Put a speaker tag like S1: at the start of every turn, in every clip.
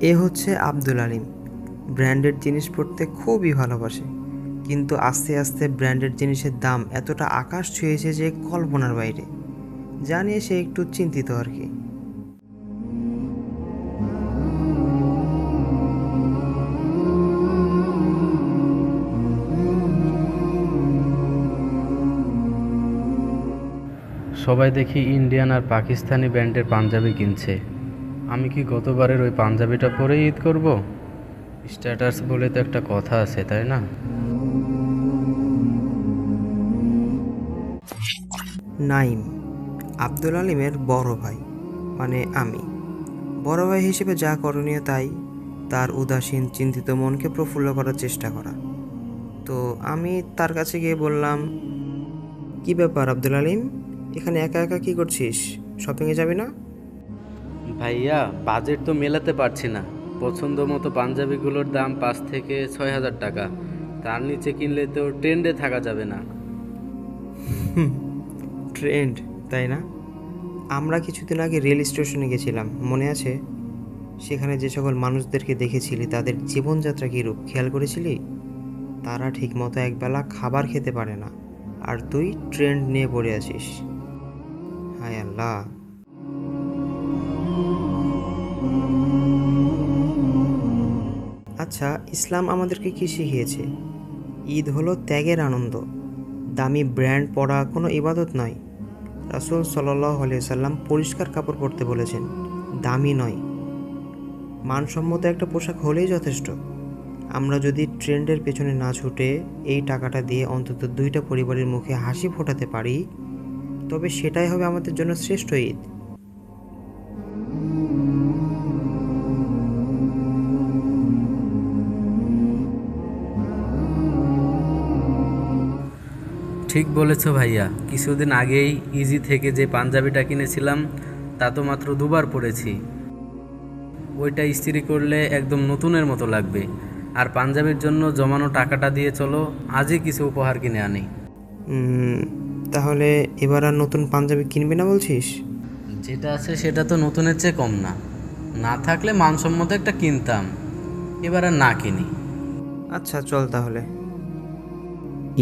S1: এ হচ্ছে আব্দুল আলিম। ব্র্যান্ডেড জিনিস পরতে খুবই ভালোবাসে, কিন্তু আস্তে আস্তে ব্র্যান্ডেড জিনিসের দাম এতটা আকাশ ছুঁয়েছে যে কল্পনার বাইরে। জানিয়ে সে একটু চিন্তিত আর কি।
S2: সবাই দেখি ইন্ডিয়ান আর পাকিস্তানি ব্র্যান্ডের পাঞ্জাবি কিনছে। আমি কি গতবারের ওই পাঞ্জাবিটা পরেই ঈদ করব? স্ট্যাটাস বলে তো একটা কথা আছে, তাই না?
S1: নাইম, আব্দুল আলিমের বড় ভাই, মানে আমি। বড় ভাই হিসেবে যা করণীয় তাই, তার উদাসীন চিন্তিত মনকে প্রফুল্ল করার চেষ্টা করা। তো আমি তার কাছে গিয়ে বললাম, কি ব্যাপার আব্দুল আলিম, এখানে একা একা কি করছিস? শপিংয়ে যাবি না?
S2: ভাইয়া, বাজেট তো মেলাতে পারছি না। পছন্দ মতো পাঞ্জাবিগুলোর দাম 5 থেকে 6 হাজার টাকা। তার নিচে কিনলে তো ট্রেন্ডে থাকা যাবে না।
S1: ট্রেন্ড, তাই না? আমরা কিছুদিন আগে রেল স্টেশনে গেছিলাম, মনে আছে? সেখানে যে সকল মানুষদেরকে দেখেছিলি তাদের জীবনযাত্রা কীরূপ খেয়াল করেছিলি? তারা ঠিকমতো একবেলা খাবার খেতে পারে না, আর তুই ট্রেন্ড নিয়ে পড়ে আছিস। হায় আল্লাহ! আচ্ছা, ইসলাম আমাদেরকে কি শিখিয়েছে? ঈদ হলো ত্যাগের আনন্দ। দামি ব্র্যান্ড পরা কোনো ইবাদত নয়। রাসূল সাল্লাল্লাহু আলাইহি সাল্লাম পরিষ্কার কাপড় পরতে বলেছেন, দামি নয়। মানসম্মত একটা পোশাক হলেই যথেষ্ট। আমরা যদি ট্রেন্ডের পেছনে না ছুটে এই টাকাটা দিয়ে অন্তত 2টা পরিবারের মুখে হাসি ফোটাতে পারি, তবে সেটাই হবে আমাদের জন্য শ্রেষ্ঠ ঈদ।
S2: ঠিক বলেছ ভাইয়া। কিছুদিন আগেই ইজি থেকে যে পাঞ্জাবিটা কিনেছিলাম তা তো মাত্র 2বার পরেছি। ওইটা ইস্ত্রি করলে একদম নতুনের মতো লাগবে। আর পাঞ্জাবির জন্য জমানো টাকাটা দিয়ে চলো আজই কিছু উপহার কিনে আনি।
S1: উম, তাহলে এবার আর নতুন পাঞ্জাবি কিনবি না বলছিস?
S2: যেটা আছে সেটা তো নতুনের চেয়ে কম না। না থাকলে মানসম্মত একটা কিনতাম। এবার আর না কিনি।
S1: আচ্ছা, চল তাহলে।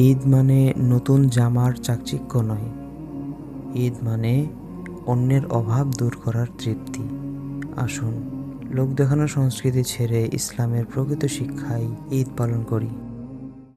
S1: ঈদ মানে নতুন জামার চাকচিক্য নয়, ঈদ মানে অন্যের অভাব দূর করার তৃপ্তি। আসুন, লোক দেখানোর সংস্কৃতি ছেড়ে ইসলামের প্রকৃত শিক্ষায় ঈদ পালন করি।